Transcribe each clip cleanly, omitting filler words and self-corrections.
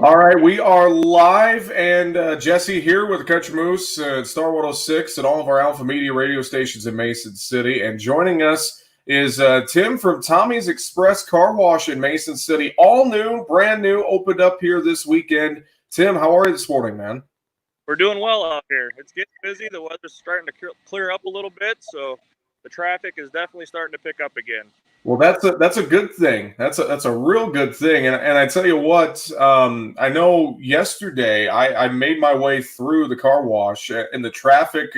All right, we are live, and Jesse here with the Country Moose at Star 106 and all of our Alpha Media radio stations in Mason City. And joining us is Tim from Tommy's Express Car Wash in Mason City. All new, brand new, opened up here this weekend. Tim, how are you this morning, man? We're doing well out here. It's getting busy. The weather's starting to clear up a little bit, so the traffic is definitely starting to pick up again. Well, that's a good thing. That's a real good thing. And I tell you what, I know yesterday I made my way through the car wash and the traffic.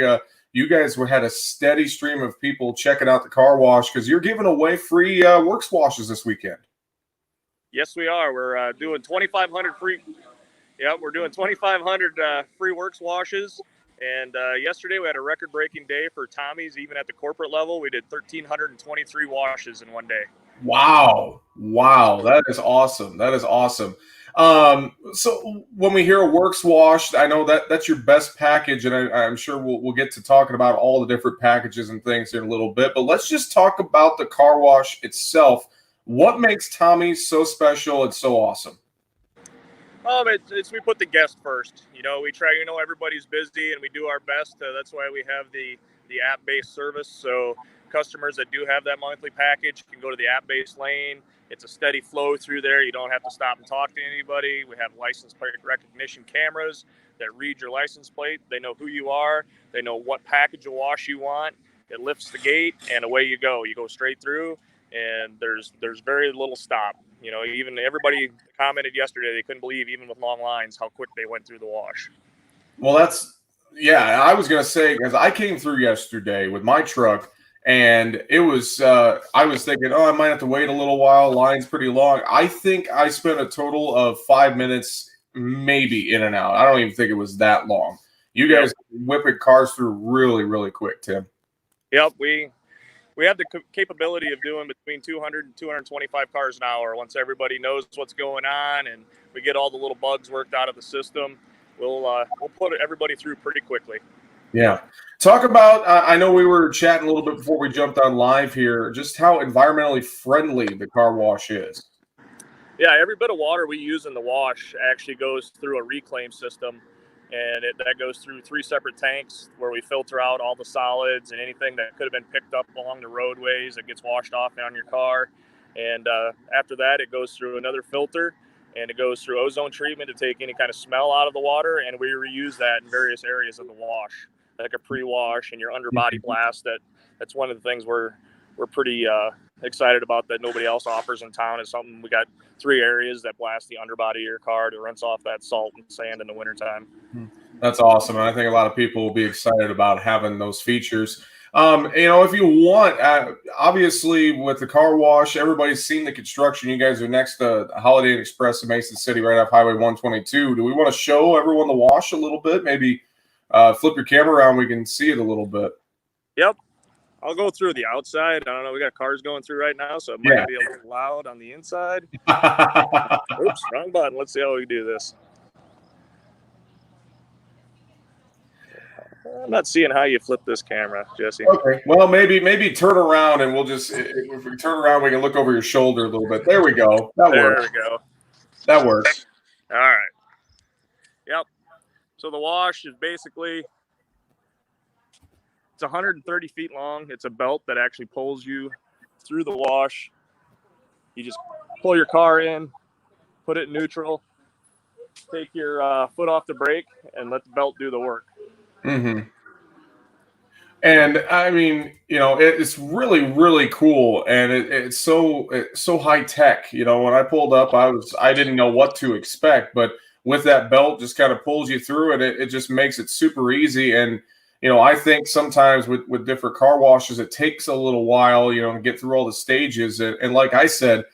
You guys had a steady stream of people checking out the car wash because you're giving away free works washes this weekend. Yes, we are. We're doing 2,500 free. Yeah, we're doing 2,500 free works washes. And yesterday we had a record-breaking day for Tommy's. Even at the corporate level, we did 1,323 washes in one day. Wow, that is awesome. That is awesome. So when we hear a works wash, I know that's your best package, and I'm sure we'll get to talking about all the different packages and things here in a little bit. But let's just talk about the car wash itself. What makes Tommy's so special and so awesome? We put the guest first. We try. Everybody's busy, and we do our best. That's why we have the app-based service. So customers that do have that monthly package can go to the app-based lane. It's a steady flow through there. You don't have to stop and talk to anybody. We have license plate recognition cameras that read your license plate. They know who you are. They know what package of wash you want. It lifts the gate, and away you go. You go straight through, and there's very little stop. Even everybody commented yesterday they couldn't believe, even with long lines, how quick they went through the wash. Well, I was going to say, because I came through yesterday with my truck, and it was, I was thinking, I might have to wait a little while. Line's pretty long. I think I spent a total of 5 minutes, maybe in and out. I don't even think it was that long. You guys whipping cars through really, really quick, Tim. Yep, we have the capability of doing between 200 and 225 cars an hour. Once everybody knows what's going on and we get all the little bugs worked out of the system, we'll put everybody through pretty quickly. Yeah. Talk about, I know we were chatting a little bit before we jumped on live here, just how environmentally friendly the car wash is. Yeah, every bit of water we use in the wash actually goes through a reclaim system. And that goes through 3 separate tanks where we filter out all the solids and anything that could have been picked up along the roadways that gets washed off on your car. And after that, it goes through another filter, and it goes through ozone treatment to take any kind of smell out of the water. And we reuse that in various areas of the wash, like a pre-wash and your underbody blast. That's one of the things we're pretty excited about that nobody else offers in town. Is something we got 3 areas that blast the underbody of your car to rinse off that salt and sand in the wintertime. That's awesome. And I think a lot of people will be excited about having those features. If you want, obviously with the car wash, everybody's seen the construction. You guys are next to Holiday Inn Express in Mason City, right off Highway 122. Do we want to show everyone the wash a little bit? Maybe flip your camera around. We can see it a little bit. Yep. I'll go through the outside. I don't know. We got cars going through right now, so it might be a little loud on the inside. Oops, wrong button. Let's see how we do this. I'm not seeing how you flip this camera, Jesse. Okay. Well, maybe turn around, and we'll just, if we turn around, we can look over your shoulder a little bit. There we go. There we go. That works. All right. Yep. So the wash is basically, it's 130 feet long. It's a belt that actually pulls you through the wash. You just pull your car in, put it in neutral, take your foot off the brake, and let the belt do the work. Mm-hmm. And I mean, it's really, really cool, and it's so high tech. When I pulled up, I didn't know what to expect, but with that belt, just kind of pulls you through, and it just makes it super easy. And I think sometimes with different car washes, it takes a little while, to get through all the stages. And like I said,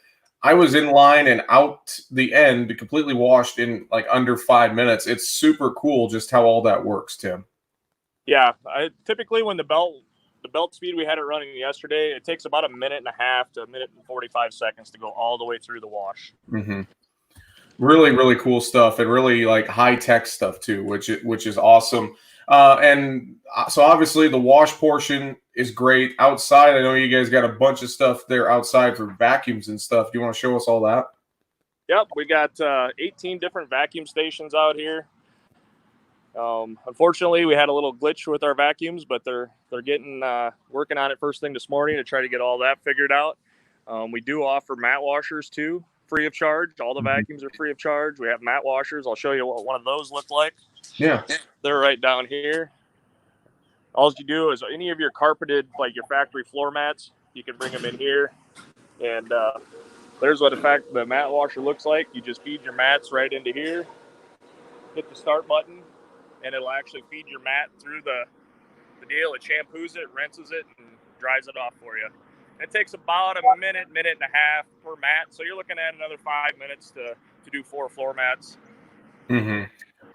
I was in line and out the end, completely washed in like under 5 minutes. It's super cool just how all that works, Tim. Yeah, typically when the belt speed we had it running yesterday, it takes about 1.5 minutes to 1:45 seconds to go all the way through the wash. Mm-hmm. Really, really cool stuff, and really like high tech stuff too, which is awesome. And so obviously the wash portion is great. Outside, I know you guys got a bunch of stuff there outside for vacuums and stuff. Do you want to show us all that? Yep, we got 18 different vacuum stations out here. Unfortunately, we had a little glitch with our vacuums, but they're getting working on it first thing this morning to try to get all that figured out. We do offer mat washers too, free of charge. All the vacuums are free of charge. We have mat washers. I'll show you what one of those look like. Yeah. They're right down here. All you do is any of your carpeted, like your factory floor mats, you can bring them in here. And there's what the mat washer looks like. You just feed your mats right into here, hit the start button, and it'll actually feed your mat through the deal. It shampoos it, rinses it, and dries it off for you. It takes about a minute and a half per mat. So you're looking at another 5 minutes to do 4 floor mats. Mm-hmm.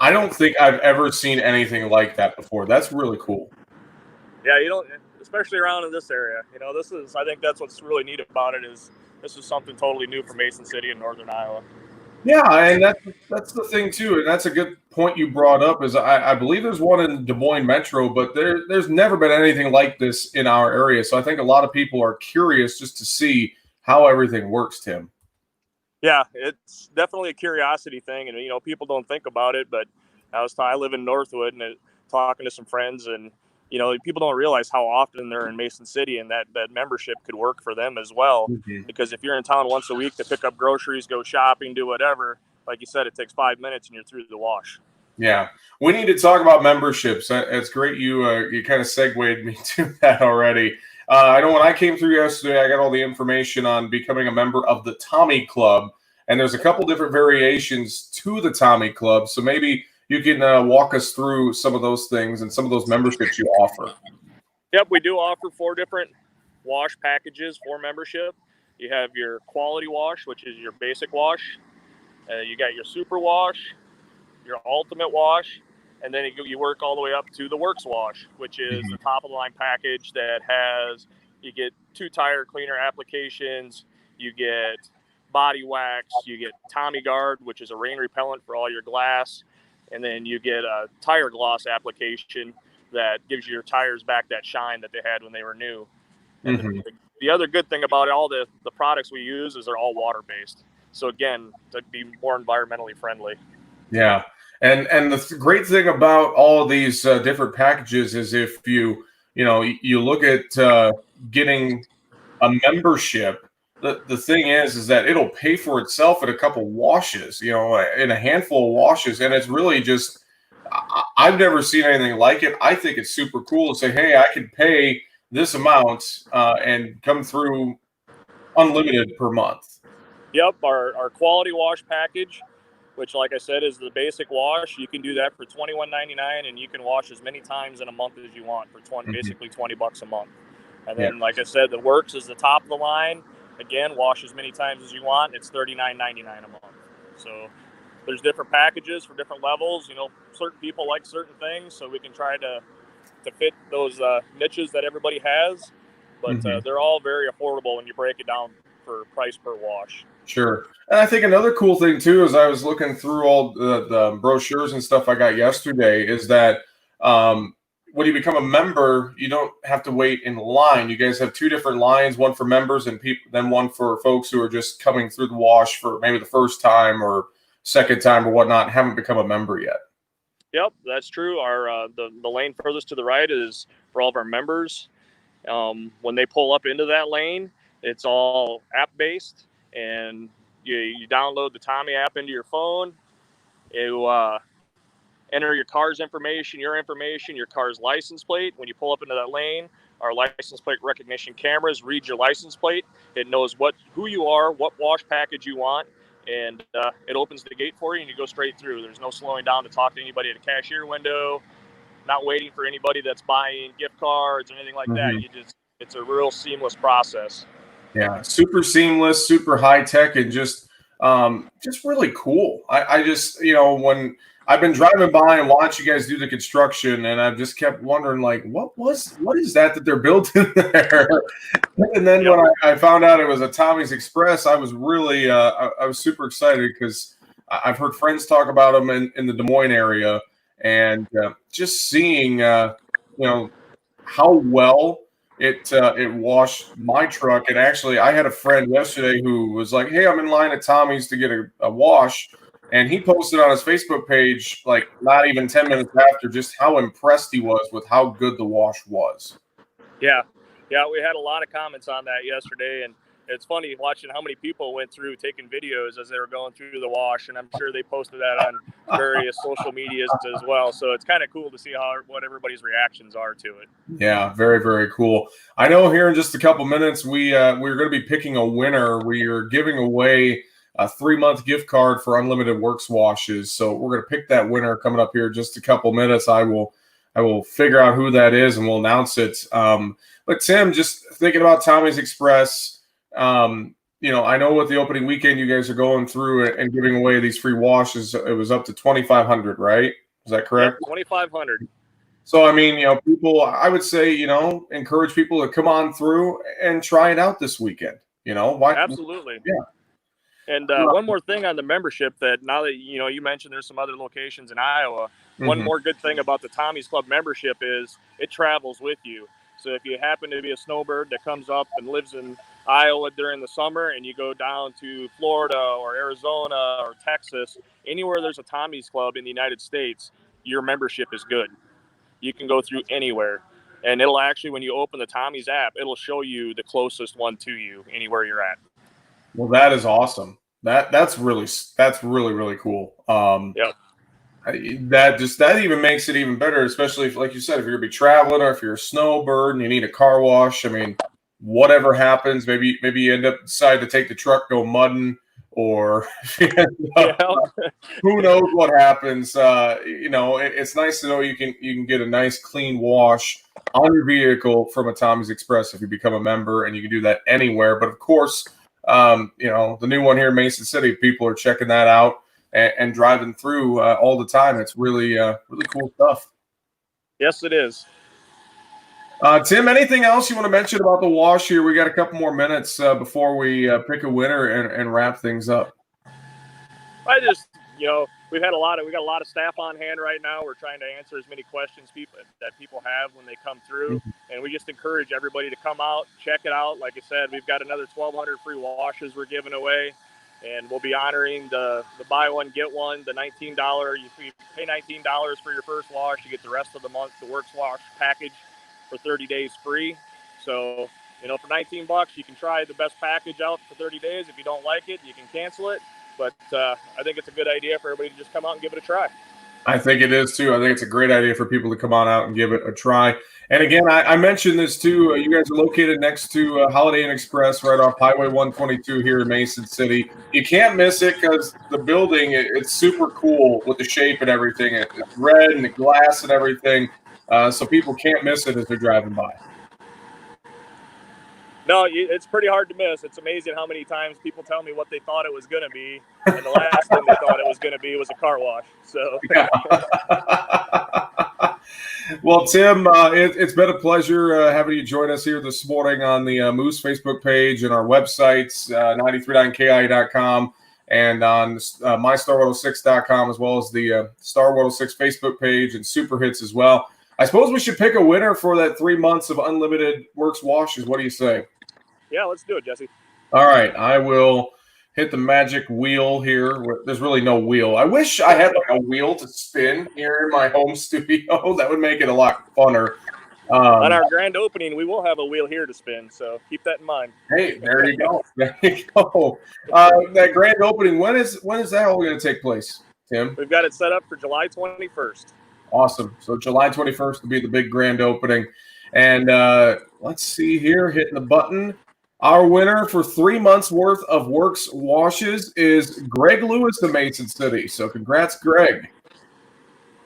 I don't think I've ever seen anything like that before. That's really cool. Yeah, you don't, especially around in this area. I think that's what's really neat about it is this is something totally new for Mason City in northern Iowa. Yeah, and that's the thing too, and that's a good point you brought up. Is I believe there's one in Des Moines Metro, but there's never been anything like this in our area. So I think a lot of people are curious just to see how everything works, Tim. Yeah, it's definitely a curiosity thing, and people don't think about it, but I live in Northwood, and talking to some friends, and people don't realize how often they're in Mason City, and that membership could work for them as well. Mm-hmm. Because if you're in town once a week to pick up groceries, go shopping, do whatever, like you said, it takes 5 minutes and you're through the wash. Yeah, we need to talk about memberships. It's great you kind of segued me to that already. I know when I came through yesterday, I got all the information on becoming a member of the Tommy Club, and there's a couple different variations to the Tommy Club. So maybe you can walk us through some of those things and some of those memberships you offer. Yep, we do offer 4 different wash packages for membership. You have your quality wash, which is your basic wash. You got your super wash, your ultimate wash, and then you work all the way up to the works wash, which is the top of the line package that you get 2 tire cleaner applications, you get body wax, you get Tommy Guard, which is a rain repellent for all your glass, and then you get a tire gloss application that gives your tires back that shine that they had when they were new. And the other good thing about all the products we use is they're all water-based. So again, to be more environmentally friendly. Yeah. And the great thing about all of these different packages is if you look at getting a membership, the thing is that it'll pay for itself in a couple washes, in a handful of washes. And it's really just, I've never seen anything like it. I think it's super cool to say, hey, I can pay this amount and come through unlimited per month. Yep. Our quality wash package, which, like I said, is the basic wash. You can do that for $21.99, and you can wash as many times in a month as you want for basically $20 a month. And then, like I said, the works is the top of the line. Again, wash as many times as you want. It's $39.99 a month. So there's different packages for different levels. Certain people like certain things, so we can try to fit those niches that everybody has. But they're all very affordable when you break it down for price per wash. Sure. And I think another cool thing, too, is I was looking through all the brochures and stuff I got yesterday, is that when you become a member, you don't have to wait in line. You guys have 2 different lines, one for members and then one for folks who are just coming through the wash for maybe the first time or second time or whatnot, haven't become a member yet. Yep, that's true. Our the lane furthest to the right is for all of our members. When they pull up into that lane, it's all app-based, and you download the Tommy app into your phone. You enter your car's information, your car's license plate. When you pull up into that lane, our license plate recognition cameras read your license plate. It knows who you are, what wash package you want, and it opens the gate for you, and you go straight through. There's no slowing down to talk to anybody at a cashier window, not waiting for anybody that's buying gift cards or anything like that. It's a real seamless process. Yeah, super seamless, super high tech, and just really cool. I just, when I've been driving by and watching you guys do the construction, and I've just kept wondering, like, what is that they're building there? And then when I found out it was a Tommy's Express, I was really, I was super excited because I've heard friends talk about them in the Des Moines area, and just seeing, how well it washed my truck. And actually, I had a friend yesterday who was like, "Hey, I'm in line at Tommy's to get a wash," and he posted on his Facebook page, like not even 10 minutes after, just how impressed he was with how good the wash was. Yeah, yeah, we had a lot of comments on that yesterday, and it's funny watching how many people went through taking videos as they were going through the wash, and I'm sure they posted that on various social medias as well. So it's kind of cool to see what everybody's reactions are to it. Yeah, very, very cool. I know here in just a couple minutes we're going to be picking a winner. We are giving away a 3-month gift card for Unlimited Works washes. So we're going to pick that winner coming up here in just a couple minutes. I will figure out who that is and we'll announce it. But Tim, just thinking about Tommy's Express, I know with the opening weekend you guys are going through and giving away these free washes. It was up to 2,500, right? Is that correct? Yep, 2,500. So, I mean, people, I would say, encourage people to come on through and try it out this weekend. Why? Absolutely. Yeah. And one more thing on the membership that now that, you mentioned there's some other locations in Iowa, one more good thing about the Tommy's Club membership is it travels with you. So if you happen to be a snowbird that comes up and lives in Iowa during the summer and you go down to Florida or Arizona or Texas, anywhere there's a Tommy's Club in the United States, your membership is good. You can go through anywhere. And it'll actually, when you open the Tommy's app, it'll show you the closest one to you anywhere you're at. Well, that is awesome. That's really, really cool. Yep. That even makes it even better, especially if, like you said, if you're gonna be traveling or if you're a snowbird and you need a car wash. I mean, whatever happens, maybe you decide to take the truck, go mudding, or who knows what happens. It's nice to know you can get a nice clean wash on your vehicle from a Tommy's Express if you become a member, and you can do that anywhere. But of course, the new one here in Mason City, people are checking that out and driving through all the time. It's really, really cool stuff. Yes, it is. Tim, anything else you want to mention about the wash here? We got a couple more minutes before we pick a winner and wrap things up. I just, we got a lot of staff on hand right now. We're trying to answer as many questions that people have when they come through. And we just encourage everybody to come out, check it out. Like I said, we've got another 1,200 free washes we're giving away. And we'll be honoring the buy one, get one, the $19. If you pay $19 for your first wash, you get the rest of the month, the Works Wash package for 30 days free. So, for $19, you can try the best package out for 30 days. If you don't like it, you can cancel it. But I think it's a good idea for everybody to just come out and give it a try. I think it is, too. I think it's a great idea for people to come on out and give it a try. And again, I mentioned this, too. You guys are located next to Holiday Inn Express right off Highway 122 here in Mason City. You can't miss it because the building, it's super cool with the shape and everything. It's red and the glass and everything. So people can't miss it as they're driving by. No, it's pretty hard to miss. It's amazing how many times people tell me what they thought it was going to be, and the last thing they thought it was going to be was a car wash. So, yeah. Well, Tim, it's been a pleasure having you join us here this morning on the Moose Facebook page and our websites, 939ki.com, and on mystar106.com, as well as the Star 106 Facebook page and Super Hits as well. I suppose we should pick a winner for that 3 months of Unlimited Works washes. What do you say? Yeah, let's do it, Jesse. All right. I will hit the magic wheel here. There's really no wheel. I wish I had like a wheel to spin here in my home studio. That would make it a lot funner. On our grand opening, we will have a wheel here to spin, so keep that in mind. Hey, there you go. There you go. That grand opening, when is that all going to take place, Tim? We've got it set up for July 21st. Awesome. So July 21st will be the big grand opening. And let's see here, hitting the button. Our winner for 3 months worth of Works washes is Greg Lewis of Mason City. So congrats, Greg.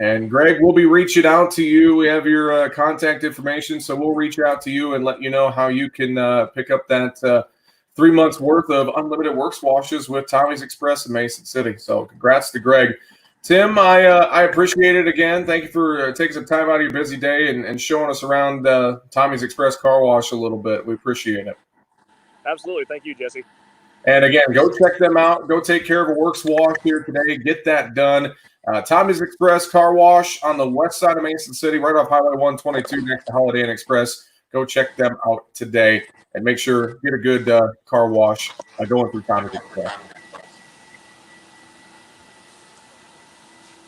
And Greg, we'll be reaching out to you. We have your contact information, so we'll reach out to you and let you know how you can pick up that 3 months worth of Unlimited Works washes with Tommy's Express in Mason City. So congrats to Greg. Tim, I appreciate it again. Thank you for taking some time out of your busy day and showing us around Tommy's Express Car Wash a little bit. We appreciate it. Absolutely. Thank you, Jesse. And again, go check them out. Go take care of a Works wash here today. Get that done. Tommy's Express Car Wash on the west side of Mason City, right off Highway 122 next to Holiday Inn Express. Go check them out today and make sure get a good car wash going through Tommy Express.